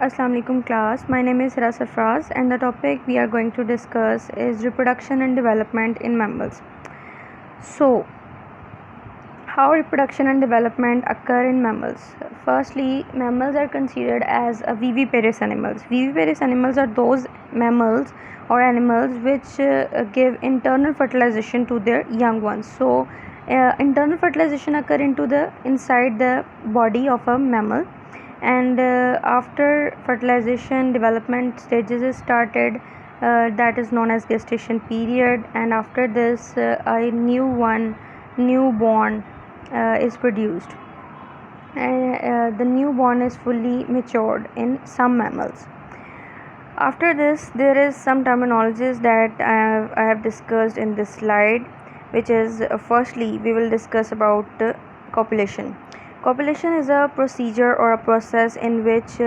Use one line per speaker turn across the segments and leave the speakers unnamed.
Assalamu alaikum class. My name is Hira Sarfraz and the topic we are going to discuss is reproduction and development in mammals. So, how reproduction and development occur in mammals? Firstly, mammals are considered as viviparous animals. Viviparous animals are those mammals or animals which give internal fertilization to their young ones. So, internal fertilization occur inside the body of a mammal, and after fertilization development stages is started, that is known as gestation period, and after this a newborn is produced, and the newborn is fully matured in some mammals. After this, there is some terminologies that I have discussed in this slide, which is firstly we will discuss about copulation. Copulation is a procedure or a process in which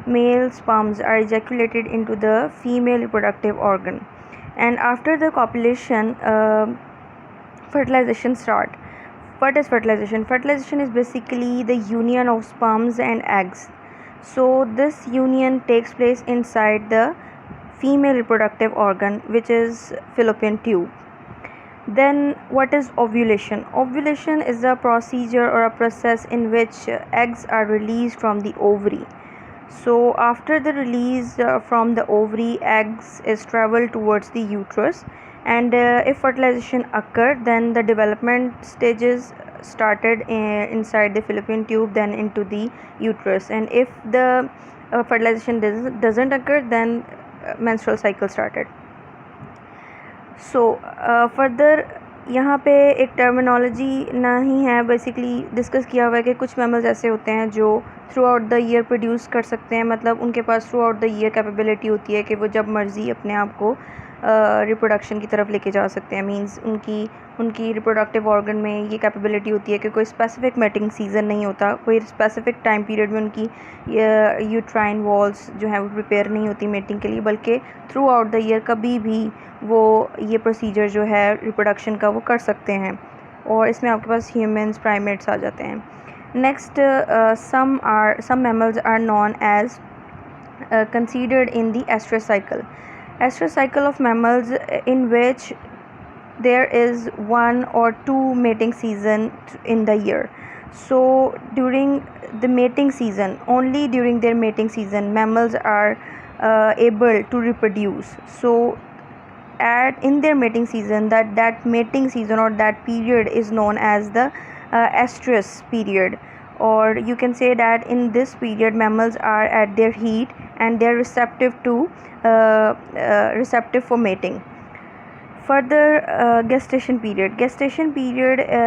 male sperms are ejaculated into the female reproductive organ, and after the copulation, fertilization start. What is fertilization? Fertilization is basically the union of sperms and eggs. So this union takes place inside the female reproductive organ, which is fallopian tube. Then what is ovulation? Ovulation is a procedure or a process in which eggs are released from the ovary. So after the release from the ovary, eggs is traveled towards the uterus, and if fertilization occurred, then the development stages started inside the fallopian tube, then into the uterus, and if the fertilization doesn't occur, then menstrual cycle started. So further यहाँ पे एक terminology नहीं है, basically discuss किया हुआ है कि कुछ मैमल्स ऐसे होते हैं जो through out the year produce कर सकते हैं, मतलब उनके pass through out the year capability होती है कि वो जब मर्ज़ी अपने आप को रिप्रोडक्शन की तरफ लेके जा सकते हैं. मींस उनकी रिप्रोडक्टिव ऑर्गन में ये कैपेबिलिटी होती है कि कोई स्पेसिफिक मैटिंग सीज़न नहीं होता, कोई स्पेसिफिक टाइम पीरियड में उनकी यूट्राइन वॉल्स जो है वो प्रिपेयर नहीं होती मेटिंग के लिए, बल्कि थ्रू आउट द ईयर कभी भी वो ये प्रोसीजर जो है रिप्रोडक्शन का वो कर सकते हैं, और इसमें आपके पास ह्यूमंस, प्राइमेट्स आ जाते हैं. Next, some mammals are known as considered in the estrous cycle of mammals, in which there is one or two mating season in the year. So during the mating season, only during their mating season, mammals are able to reproduce. So in their mating season, that mating season or that period is known as the estrus period, or you can say that in this period mammals are at their heat and they are receptive for mating. Further, gestation period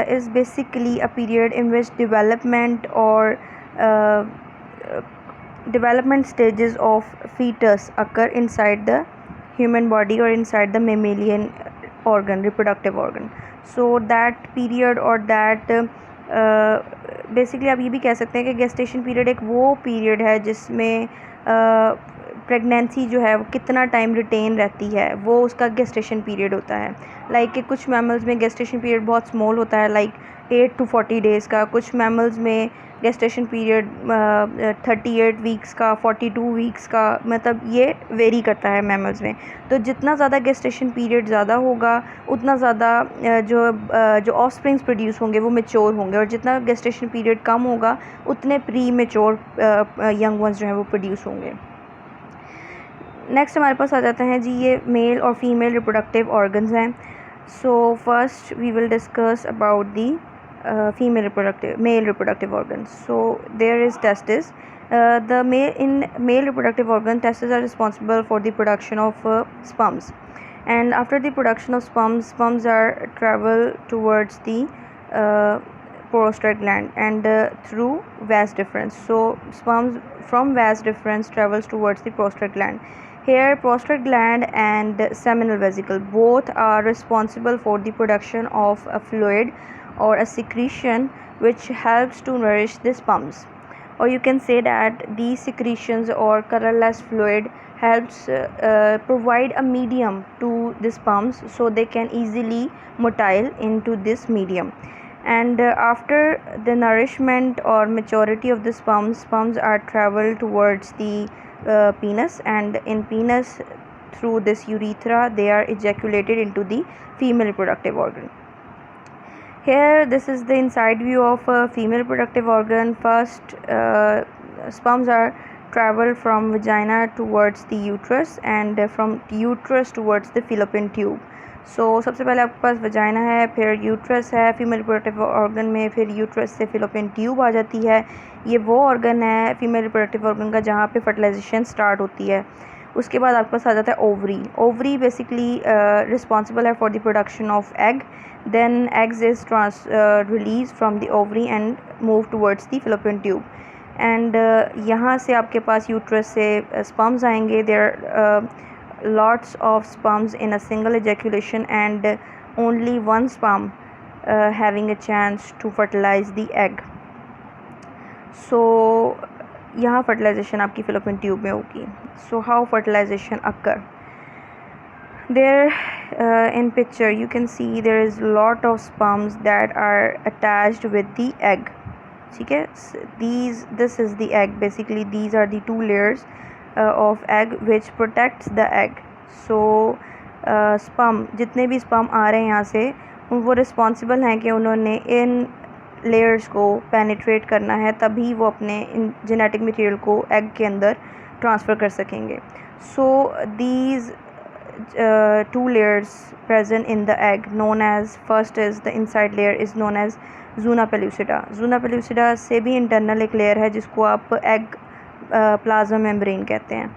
is basically a period in which development or development stages of fetus occur inside the human body or inside the mammalian organ, reproductive organ. So that period or that basically आप ये भी कह सकते हैं कि gestation period एक वो period है जिसमें प्रेगनेंसी जो है वो कितना टाइम रिटेन रहती है, वो उसका गेस्टेशन पीरियड होता है. लाइक कि कुछ मैमल्स में गेस्टेशन पीरियड बहुत स्मॉल होता है, लाइक 8 to 40 डेज़ का. कुछ मैमल्स में गेस्टेशन पीरियड 38 वीक्स का, 42 वीक्स का, मतलब ये वेरी करता है मैमल्स में. तो जितना ज़्यादा गेस्टेशन पीरियड ज़्यादा होगा, उतना ज़्यादा जो ऑफस्प्रिंग्स प्रोड्यूस होंगे वो मेच्योर होंगे, और जितना गेस्टेशन पीरियड कम होगा उतने प्री मेच्योर यंग वंस जो हैं वो प्रोड्यूस होंगे. नेक्स्ट हमारे पास आ जाता है जी ये मेल और फीमेल रिप्रोडक्टिव ऑर्गन्स हैं. So first we will discuss about the male reproductive organs. So there is testes. In male reproductive organ, testes are responsible for the production of sperms, and after the production of sperms are travel towards the prostrate gland and through vas deferens. So sperms from vas deferens travels towards the prostrate gland. Here prostrate gland and seminal vesicle both are responsible for the production of a fluid or a secretion which helps to nourish the sperms, or you can say that these secretions or colorless fluid helps provide a medium to the sperms so they can easily motile into this medium. And after the nourishment or maturity of the sperms are traveled towards the penis, and in penis, through this urethra, they are ejaculated into the female reproductive organ. Here, this is the inside view of a female reproductive organ. First, sperms are travel from vagina towards the uterus and from uterus towards the fallopian tube. So सबसे पहले आपके पास vagina है, फिर uterus है female reproductive organ में, फिर uterus से fallopian tube आ जाती है. ये वो ऑर्गन है फीमेल रिप्रोडक्टिव ऑर्गन का जहाँ पे फर्टिलाइजेशन स्टार्ट होती है. उसके बाद आपके पास आ जाता है ओवरी. ओवरी बेसिकली रिस्पॉन्सिबल है for the production of egg. Then eggs is release from the ovary and move towards the fallopian tube. And यहाँ से आपके पास यूट्रस से स्पर्म्स आएंगे. There lots of sperms in a single ejaculation and only one sperm having a chance to fertilize the egg. So यहाँ fertilization आपकी fallopian tube में होगी. So how fertilization occur? There in picture you can see there is lot of sperms that are attached with the egg. ठीक है, this is the egg. Basically these are the two layers of egg which protects the egg. So sperm, जितने भी sperm आ रहे हैं यहाँ से, वो responsible हैं कि उन्होंने इन लेयर्स को पेनिट्रेट करना है, तभी वो अपने इन जेनेटिक मटेरियल को एग के अंदर ट्रांसफ़र कर सकेंगे. So these two layers present in the egg known as, first is the inside layer is known as zona pellucida. Zona pellucida से भी इंटरनल एक लेयर है जिसको आप एग प्लाज्मा मेम्ब्रेन कहते हैं.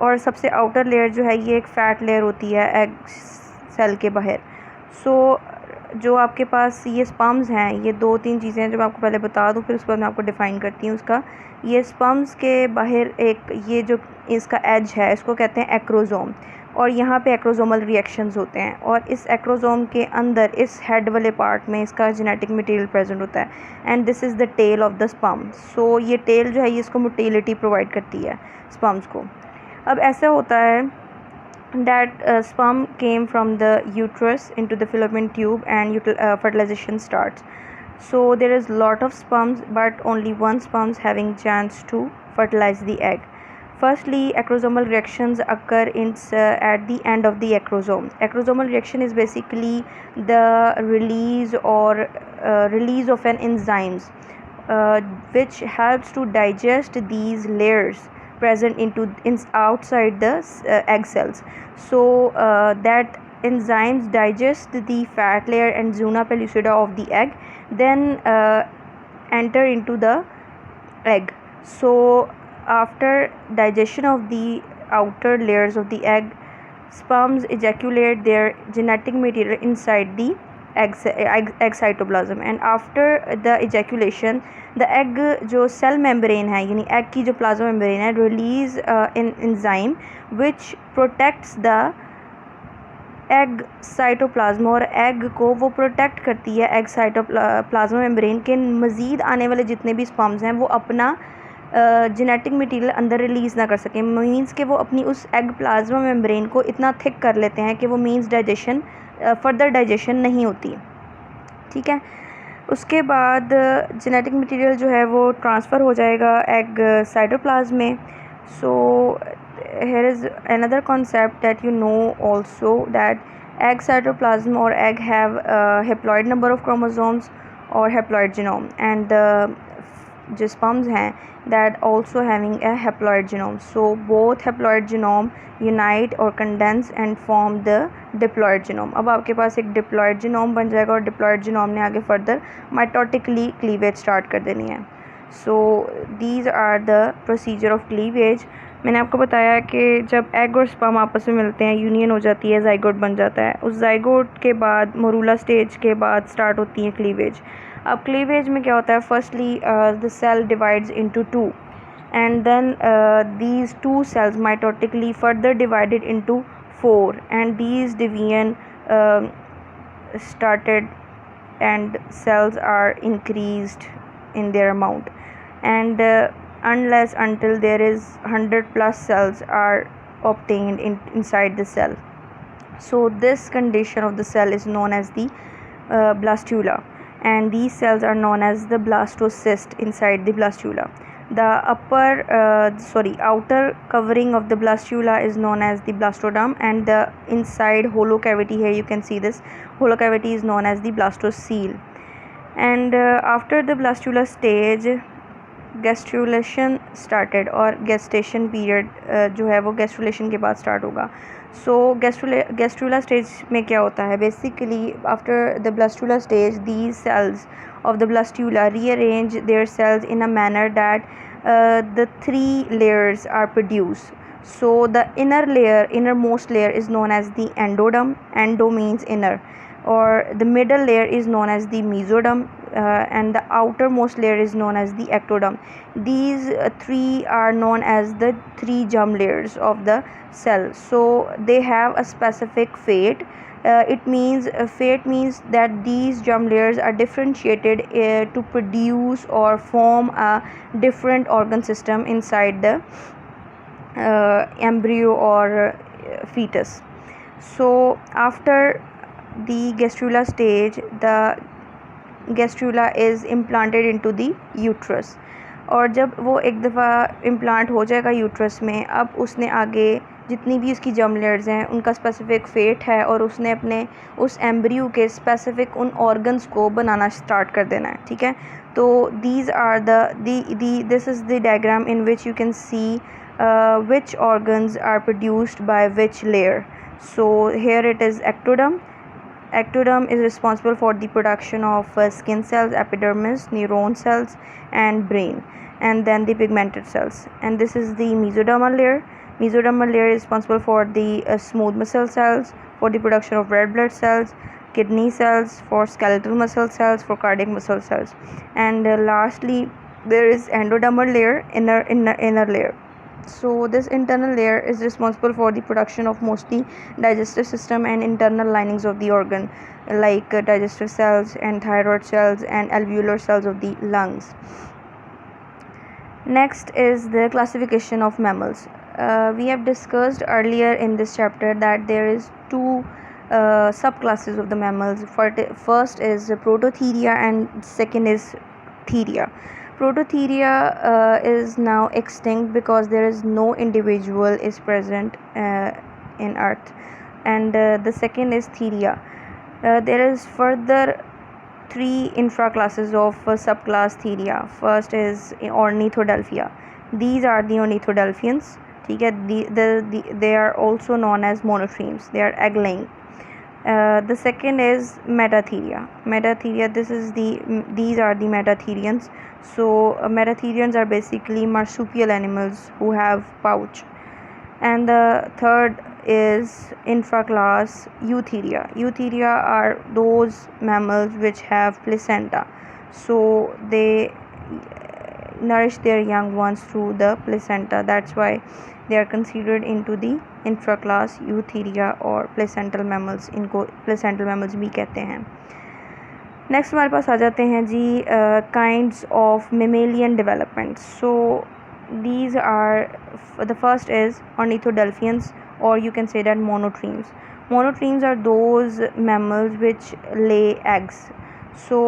और सबसे आउटर लेयर जो है ये एक फ़ैट लेयर होती है एग सेल के बाहर. सो जो आपके पास ये स्पर्म्स हैं, ये 2-3 चीज़ें हैं जो मैं आपको पहले बता दूं, फिर उसके बाद मैं आपको डिफ़ाइन करती हूँ उसका. ये स्पर्म्स के बाहर एक ये जो इसका एज है इसको कहते हैं एक्रोजोम, और यहाँ पे एक्रोजोमल रिएक्शंस होते हैं, और इस एक्रोजोम के अंदर इस हेड वाले पार्ट में इसका जेनेटिक मटेरियल प्रेजेंट होता है. And this is the tail of the sperm. So ये टेल जो है ये इसको मोटिलिटी प्रोवाइड करती है स्पर्म्स को. अब ऐसा होता है that sperm came from the uterus into the fallopian tube and fertilization starts. So there is lot of sperms but only one sperm having chance to fertilize the egg. Firstly, acrosomal reactions occur at the end of the acrosome. Acrosomal reaction is basically the release of an enzymes which helps to digest these layers present outside the egg cells. So that enzymes digest the fat layer and zona pellucida of the egg, then enter into the egg. So after digestion of the outer layers of the egg, sperms ejaculate their genetic material inside the egg cytoplasm, and after the ejaculation the egg जो cell membrane है यानी egg की जो plasma membrane है release an enzyme which protects the egg cytoplasm, और egg को वो protect करती है egg cytoplasma membrane के मज़ीद आने वाले जितने भी sperms हैं वो अपना जेनेटिक मटेरियल अंदर रिलीज़ ना कर सकें. मीन्स कि वो अपनी उस एग प्लाज्मा मेम्ब्रेन को इतना थिक कर लेते हैं कि वो मीन्स डाइजेशन फर्दर डाइजेशन नहीं होती. ठीक है, उसके बाद जेनेटिक मटेरियल जो है वो ट्रांसफ़र हो जाएगा एग साइटोप्लाज्म में. सो here is another concept that you know also, that egg cytoplasm or egg have haploid number of chromosomes or haploid genome, and जो sperms हैं that also having a haploid genome. So both haploid genome unite or condense and form the diploid genome. अब आपके पास एक diploid genome बन जाएगा, और diploid genome ने आगे further mitotically cleavage start कर देनी है. So these are the procedure of cleavage. मैंने आपको बताया कि जब एग और स्पर्म आपस में मिलते हैं यूनियन हो जाती है, जाइगोट बन जाता है. उस जाइगोट के बाद मोरूला स्टेज के बाद स्टार्ट होती है क्लीवेज. अब क्लीवेज में क्या होता है, firstly the cell divides into two, and then these two cells mitotically further divided into 4, and these division started and cells are increased in their amount, and unless until there is 100 plus cells are obtained inside the cell. So this condition of the cell is known as the blastula, and these cells are known as the blastocyst inside the blastula. The outer covering of the blastula is known as the blastoderm, and the inside hollow cavity, here you can see this hollow cavity, is known as the blastocele. And after the blastula stage, gastrulation started, और gestation period जो है वो gastrulation के बाद start होगा. सो gastrula stage में क्या होता है, basically after the blastula stage these cells of the blastula rearrange their cells in a manner that the three layers are produced. So the innermost layer is known as the endoderm. Endo means inner. Or the middle layer is known as the mesoderm, and the outermost layer is known as the ectoderm. These three are known as the three germ layers of the cell. So they have a specific fate. Fate means that these germ layers are differentiated to produce or form a different organ system inside the embryo or fetus. So after the gastrula stage, the gastrula is implanted into the uterus. और जब वो एक दफ़ा implant हो जाएगा uterus में, अब उसने आगे जितनी भी उसकी जर्म लेयर्स हैं उनका स्पेसिफिक फेट है, और उसने अपने उस एम्ब्रियो के स्पेसिफिक उन ऑर्गन्स को बनाना स्टार्ट कर देना है. ठीक है, तो these are this is the diagram in which you can see which organs are produced by which layer. So here it is ectoderm. Ectoderm is responsible for the production of skin cells, epidermis, neuron cells and brain, and then the pigmented cells. And this is the mesodermal layer. Mesodermal layer is responsible for the smooth muscle cells, for the production of red blood cells, kidney cells, for skeletal muscle cells, for cardiac muscle cells. And lastly there is endodermal layer, inner layer. So this internal layer is responsible for the production of mostly digestive system and internal linings of the organ, like digestive cells and thyroid cells and alveolar cells of the lungs. Next is the classification of mammals. We have discussed earlier in this chapter that there is two subclasses of the mammals. First is Prototheria and second is Theria. Prototheria is now extinct because there is no individual is present in earth, and the second is Theria. There is further three infraclasses of subclass Theria. First is Ornithodelphia. These are the Ornithodelphians. They are also known as monotremes. They are egg laying. The second is Metatheria. These are the Metatherians. So Metatherians are basically marsupial animals who have pouch. And the third is infraclass Eutheria. Eutheria are those mammals which have placenta. So they nourish their young ones through the placenta. That's why they are considered into the infraclass Eutheria or placental mammals. इनको placental mammals भी कहते हैं. Next हमारे पास आ जाते हैं जी kinds of mammalian development. So these are the first is Ornithodelphians, or you can say that monotremes. Monotremes are those mammals which lay eggs. So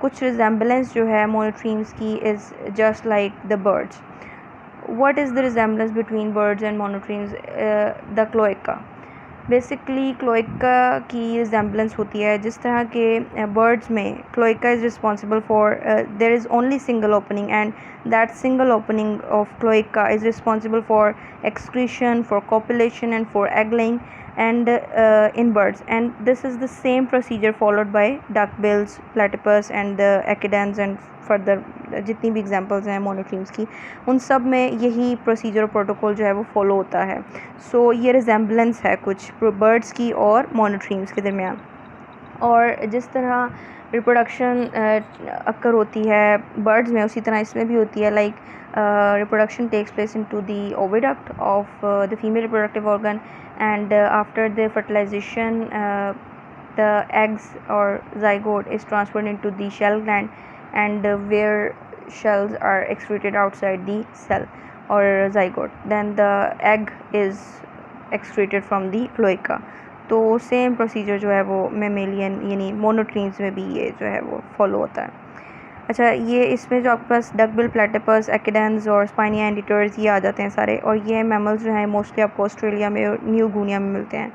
कुछ resemblance जो है monotremes की is just like the birds. What is the resemblance between birds and monotremes? The cloaca. Basically cloaca की resemblance होती है. जिस तरह के बर्ड्स में cloaca is responsible for their is only single opening, and that single opening of cloaca is responsible for excretion, for copulation and for egg laying, and in birds. And this is the same procedure followed by duckbills, platypus and the echidnas and further जितनी भी examples हैं monotremes की, उन सब में यही procedure और protocol जो है वो फॉलो होता है. सो ये रिजेम्बलेंस है कुछ बर्ड्स की और मोनोट्रीम्स के दरमियान. और जिस तरह रिप्रोडक्शन अक्कर होती है बर्ड्स में, उसी तरह इसमें भी होती है. Like reproduction takes place into the oviduct of the female reproductive organ, and after the fertilization the eggs or zygote is transferred into the shell gland, and where shells are excreted outside the cell or zygote, then the egg is excreted from the cloaca. तो same procedure जो है वो mammalian यानी monotremes में भी ये जो है वो फॉलो होता है. अच्छा, ये इसमें जो आपके पास डकबिल प्लेटिपस, एकिडेंस और स्पाइनिया एंडीटर्स ये आ जाते हैं सारे, और ये मैमल्स जो हैं मोस्टली आपको ऑस्ट्रेलिया में और न्यू गुनिया में मिलते हैं।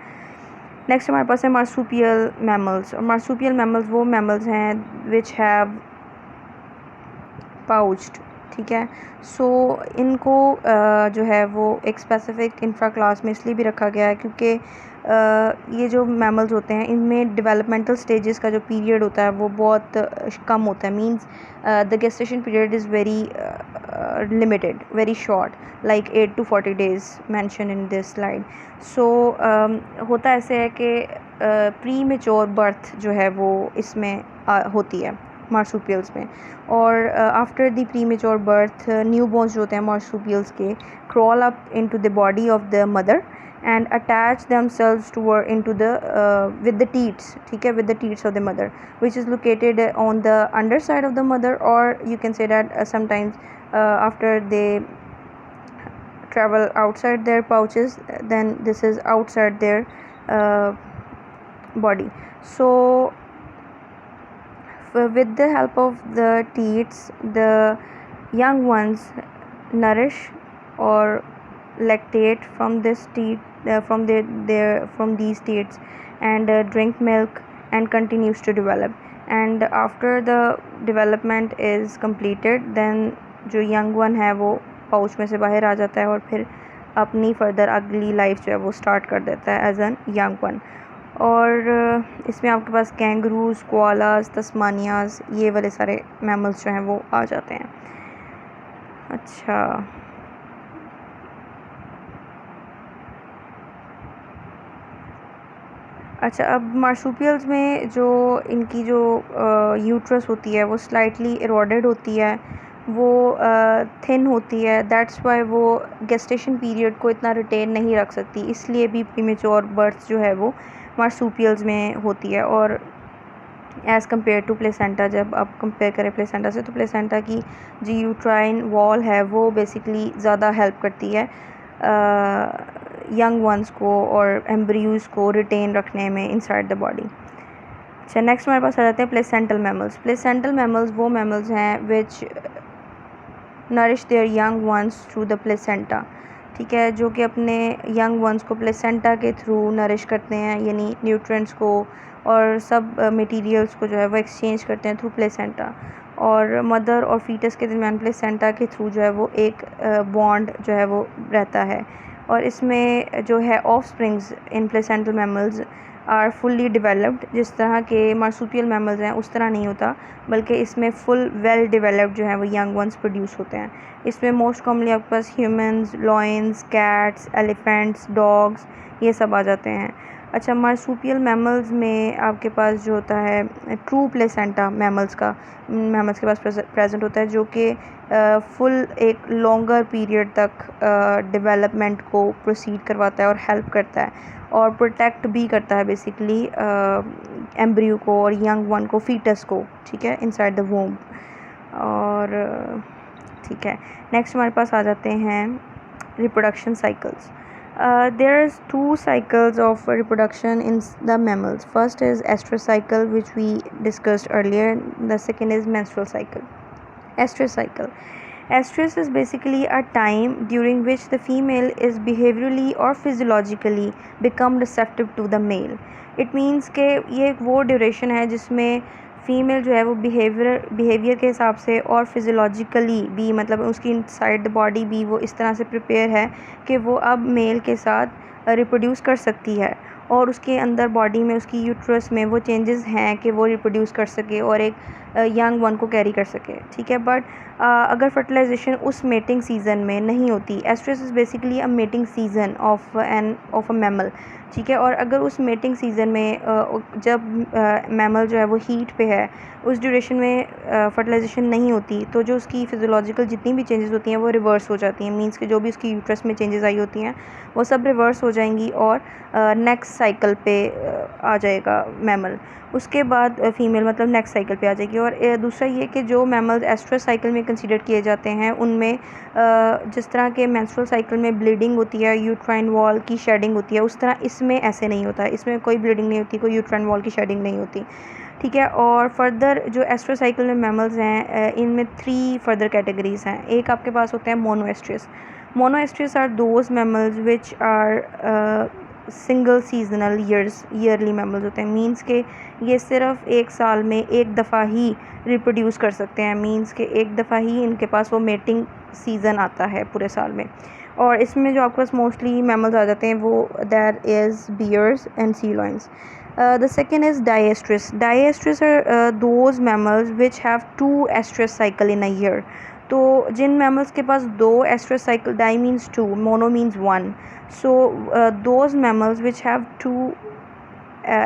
नेक्स्ट हमारे पास है मार्सूपियल मैमल्स। और मार्सूपियल मैमल्स वो मैमल्स हैं विच हैव पाउच्ड, ठीक है। सो इनको जो है वो एक स्पेसिफिक इंफ्रा क्लास में इसलिए भी रखा गया है क्योंकि ये जो मैमल्स होते हैं इनमें डेवलपमेंटल स्टेजेस का जो पीरियड होता है वो बहुत कम होता है। Means the gestation period is very limited, very short, like 8 to 40 days mention in this slide. So होता ऐसे है कि प्री मेच्योर बर्थ जो है वो इसमें होती है मार्सूपियल्स में, और after the premature birth newborns जो होते हैं मार्सूपियल्स के crawl up into the body of the mother and attach themselves toward into the with the teats, ठीक है, with the teats of the mother, which is located on the underside of the mother, or you can say that sometimes after they travel outside their pouches, then this is outside their uh, body. So with the help of the teats, the young ones nourish or lactate from this teat from these teats, and drink milk and continues to develop, and after the development is completed, then जो young one है वो pouch में से बाहर आ जाता है और फिर अपनी फर्दर अगली लाइफ जो है वो स्टार्ट कर देता है एज एन यंग वन। और इसमें आपके पास कैंगरूज, कोआलास, तस्मानियाज ये वाले सारे मैमल्स जो हैं वो आ जाते हैं। अच्छा, अब मार्सूपियल्स में जो इनकी जो यूट्रस होती है वो स्लाइटली इरोडेड होती है, वो थिन होती है। दैट्स वाई वो गेस्टेशन पीरियड को इतना रिटेन नहीं रख सकती, इसलिए भी प्रीमेच्योर बर्थ जो है वो मार्सूपियल्स में होती है। और एज़ कम्पेयर टू प्लेसेंटा, जब आप कंपेयर करें प्लेसेंटा से, तो प्लेसेंटा की जो यूट्राइन वॉल है वो बेसिकली ज़्यादा हेल्प करती है यंग वंस को और एम्ब्रियोज़ को रिटेन रखने में इनसाइड द बॉडी। अच्छा, नेक्स्ट हमारे पास आ जाते हैं प्लेसेंटल मैमल्स। प्लेसेंटल मैमल्स वो मैमल्स हैं which nourish their young ones through the placenta, ठीक है, जो कि अपने यंग वंस को प्लेसेंटा के थ्रू नरिश करते हैं, यानी न्यूट्रिएंट्स को और सब मटेरियल्स को जो है वो एक्सचेंज करते हैं थ्रू प्लेसेंटा। और मदर और फीटस के दरमियान प्लेसेंटा के थ्रू जो है वो एक बॉन्ड जो है वो रहता है। और इसमें जो है offsprings in placental mammals are fully developed. जिस तरह के मार्सूपियल मैमल्स हैं उस तरह नहीं होता, बल्कि इसमें फुल वेल डेवलप्ड जो है वो यंग वंस प्रोड्यूस होते हैं। इसमें मोस्ट कॉमनली आपके पास humans, lions, cats, elephants, dogs ये सब आ जाते हैं। अच्छा, मार्सूपियल मैमल्स में आपके पास जो होता है ट्रू प्लेसेंटा मैमल्स के पास प्रेजेंट होता है, जो कि फुल एक लॉन्गर पीरियड तक डेवलपमेंट को प्रोसीड करवाता है और हेल्प करता है और प्रोटेक्ट भी करता है बेसिकली एम्ब्रियो को और यंग वन को, फीटस को, ठीक है, इनसाइड द वोम। और ठीक है, नेक्स्ट हमारे पास आ जाते हैं reproduction cycles. There is two cycles of reproduction in the mammals. First is estrous cycle, which we discussed earlier. The second is menstrual cycle. Estrous cycle. Estrus is basically a time during which the female is behaviorally or physiologically become receptive to the male. It means कि ये वो duration है जिसमें female जो है वो behaviour के हिसाब से और फिज़ियोलॉजिकली भी, मतलब उसकी इनसाइड द बॉडी भी वो इस तरह से प्रिपेयर है कि वो अब मेल के साथ रिप्रोड्यूस कर सकती है, और उसके अंदर बॉडी में उसकी यूट्रस में वो चेंजेस हैं कि वो रिप्रोड्यूस कर सके और एक यंग वन को कैरी कर सके, ठीक है। बट अगर फर्टिलाइजेशन उस मेटिंग सीज़न में नहीं होती, estrus is basically a mating season of a mammal, ठीक है। और अगर उस मेटिंग सीज़न में जब मैमल जो है वो हीट पे है, उस ड्यूरेशन में फर्टिलाइजेशन नहीं होती, तो जो उसकी फिज़ियोलॉजिकल जितनी भी चेंजेस होती हैं वो रिवर्स हो जाती हैं। मींस कि जो भी उसकी यूट्रस में चेंजेस आई होती हैं वो सब रिवर्स हो जाएंगी और नेक्स्ट साइकिल पे आ जाएगा मैमल। उसके बाद फ़ीमेल मतलब नेक्स्ट साइकिल पे आ जाएगी। और दूसरा ये कि जो मैमल्स एस्ट्रस साइकिल में कंसीडर किए जाते हैं उनमें जिस तरह के मेंस्ट्रुअल साइकिल में ब्लीडिंग होती है, यूट्राइन वॉल की शेडिंग होती है, उस तरह इसमें ऐसे नहीं होता है। इसमें कोई ब्लीडिंग नहीं होती, कोई यूट्राइन वॉल की शेडिंग नहीं होती, ठीक है। और फर्दर जो एस्ट्रस साइकिल में मैमल्स हैं इनमें 3 फर्दर कैटेगरीज हैं। एक आपके पास होते हैं monoestrus. Monoestrus are those mammals which are single seasonal yearly mammals होते हैं। मींस के ये सिर्फ एक साल में एक दफ़ा ही रिप्रोड्यूस कर सकते हैं। मींस के एक दफ़ा ही इनके पास वो मेटिंग सीज़न आता है पूरे साल में। और इसमें जो आपके पास मोस्टली मैमल्स आ जाते हैं वो that is bears and sea lions. The second is diestrus. Diestrus are those mammals which have 2 estrus cycle in a year. तो जिन mammals के पास 2 estrus cycle, di means 2, mono means 1. So those mammals which have 2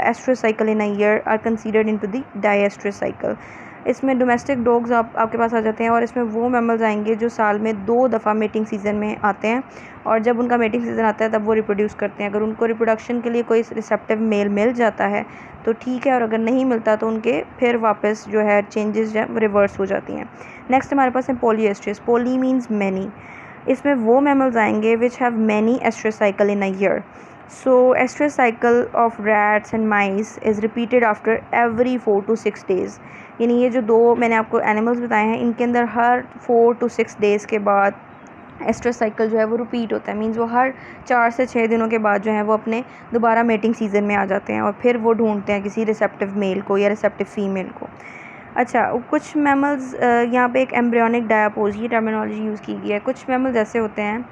estrus cycle in a year are considered into the diestrus cycle. इसमें domestic dogs आपके पास आ जाते हैं और इसमें वो मैमल्स आएंगे जो साल में 2 दफ़ा मेटिंग सीज़न में आते हैं। और जब उनका मेटिंग सीज़न आता है तब वो रिप्रोड्यूस करते हैं। अगर उनको रिप्रोडक्शन के लिए कोई रिसेप्टिव मेल मिल जाता है तो ठीक है, और अगर नहीं मिलता तो उनके फिर वापस जो है चेंजेस रिवर्स हो जाती हैं। नेक्स्ट हमारे पास है पॉलीएस्ट्रस। Poly means many. इसमें वो मैमल्स आएंगे which have many estrus cycle in a year. So estrus cycle of rats and mice is repeated after every 4 to 6 days. यानी ये जो 2 मैंने आपको एनिमल्स बताए हैं इनके अंदर हर 4 to 6 डेज़ के बाद एस्ट्रस साइकिल जो है वो रिपीट होता है। मीन्स वो हर 4 से 6 दिनों के बाद जो है वो अपने दोबारा मेटिंग सीज़न में आ जाते हैं और फिर वो ढूंढते हैं किसी रिसेप्टिव मेल को या रिसेप्टिव फीमेल को। अच्छा, कुछ मैमल्स यहाँ पे एक एम्ब्रियोनिक डायापोज ये टर्मिनोलॉजी यूज़ की गई है। कुछ मैमल्स ऐसे होते हैं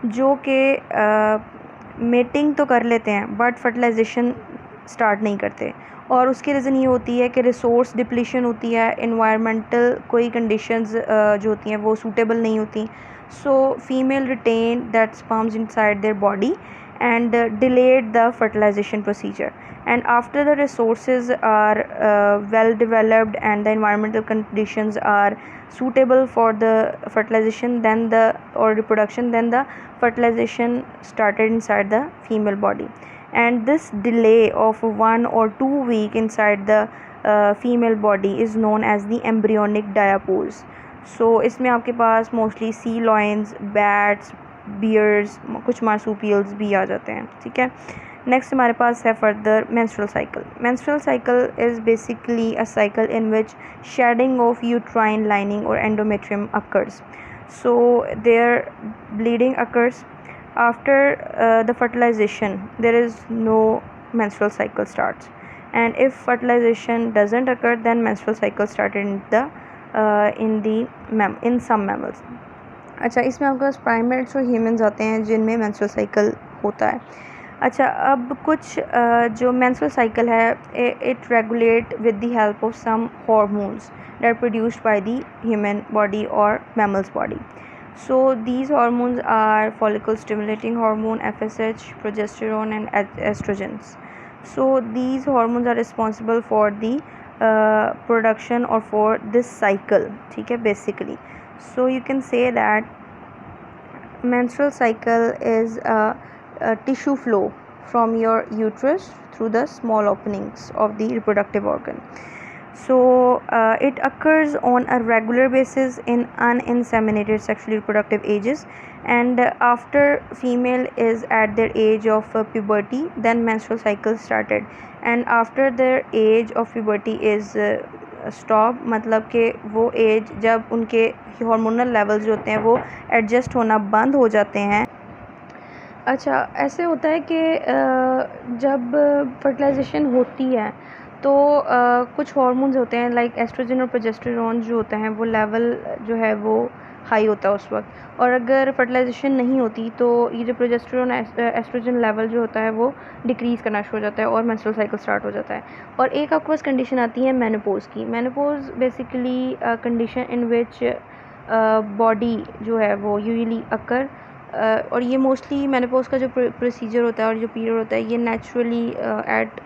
जो कि मेटिंग तो कर लेते हैं बट फर्टिलाइजेशन स्टार्ट नहीं करते, और उसकी रीज़न ये होती है कि रिसोर्स डिप्लीशन होती है, इन्वायरमेंटल कोई कंडीशंस जो होती हैं वो सूटेबल नहीं होती। So female retain that sperms inside their body and delayed the fertilization procedure, and after the resources are well developed and the environmental conditions are suitable for the fertilization then the or reproduction, then the fertilization started inside the female body. And this delay of 1 or 2 week inside the female body is known as the embryonic diapause. So इसमें आपके पास mostly सी lions, bats, bears, कुछ marsupials भी आ जाते हैं। ठीक है। Next हमारे पास है further menstrual cycle. Menstrual cycle is basically a cycle in which shedding of uterine lining और endometrium occurs. So there bleeding occurs after the fertilization, there is no menstrual cycle starts, and if fertilization doesn't occur then menstrual cycle started in some mammals. अच्छा, इसमें आपके पास primates और humans आते हैं जिनमें menstrual cycle होता है। अच्छा, अब कुछ जो मेंस्ट्रुअल साइकिल है it regulate with the help of some hormones that produced by the human body और mammals body. So these hormones are follicle stimulating hormone FSH, progesterone and estrogens. So these hormones are responsible for the production or for this cycle. ठीक है, basically. So you can say that menstrual cycle is a tissue flow from your uterus through the small openings of the reproductive organ. So it occurs on a regular basis in uninseminated sexually reproductive ages, and after female is at their age of puberty then menstrual cycle started, and after their age of puberty is stop, मतलब कि वो as जब उनके hormonal levels जो होते हैं वो adjust होना बंद हो जाते हैं। अच्छा, ऐसे होता है कि जब फर्टिलाइजेशन होती है तो कुछ हार्मोन्स होते हैं लाइक एस्ट्रोजन और प्रोजेस्टेरोन जो होता है वो लेवल जो है वो हाई होता है उस वक्त, और अगर फर्टिलाइजेशन नहीं होती तो ये जो प्रोजेस्टेरोन एस्ट्रोजन लेवल जो होता है वो डिक्रीज़ करना शुरू हो जाता है और मेंस्ट्रुअल साइकिल स्टार्ट हो जाता है। और एक आपके पास कंडीशन आती है मेनोपॉज की। Menopause basically condition in which body जो है वो यूजुअली अकर, और ये मोस्टली मेनोपॉज का जो प्रोसीजर होता है और जो पीरियड होता है ये naturally at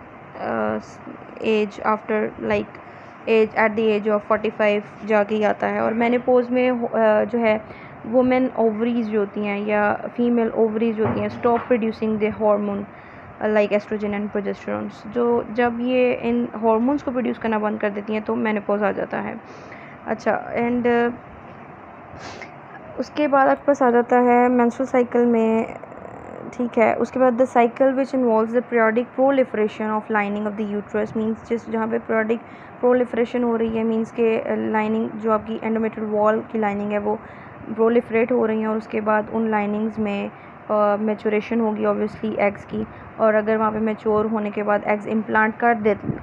age after like age at the age of 45 जाके ही आता है। और मेनोपॉज में जो है वुमेन ओवरीज जो होती हैं या फीमेल ओवरीज जो होती हैं stop producing the hormone like oestrogen and progesterones, जो जब ये इन हार्मोन्स को प्रोड्यूस करना बंद कर देती हैं तो मेनोपॉज आ जाता है। अच्छा, एंड उसके बाद आपके पास आ जाता है मेंस्ट्रुअल साइकिल में ठीक है। उसके बाद the cycle which involves the periodic proliferation of lining of the uterus means जिस जहाँ पे पीरियोडिक प्रोलिफरेशन हो रही है मीन्स के लाइनिंग जो आपकी एंडोमेट्रियल वॉल की लाइनिंग है वो प्रोलिफरेट हो रही हैं और उसके बाद उन लाइनिंग्स में मैचुरेशन होगी ऑब्वियसली एग्स की। और अगर वहाँ पे मैच्योर होने के बाद एग्स इम्प्लांट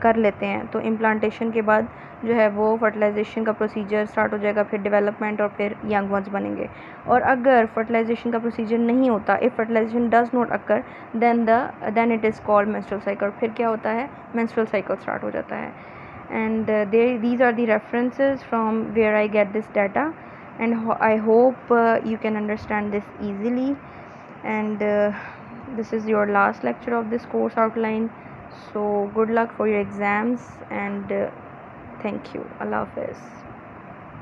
कर लेते हैं तो इम्प्लांटेशन के बाद जो है वो फर्टिलाइजेशन का प्रोसीजर स्टार्ट हो जाएगा, फिर डेवलपमेंट और फिर यंग वंस बनेंगे। और अगर फर्टिलाइजेशन का प्रोसीजर नहीं होता, if fertilization does not occur then it is called menstrual cycle. फिर क्या होता है, मेंस्ट्रुअल साइकिल स्टार्ट हो जाता है। And these are the references from where I get this data, and I hope you can understand this easily. And this is your last lecture of this course outline, so good luck for your exams, and thank you. Allah Hafiz.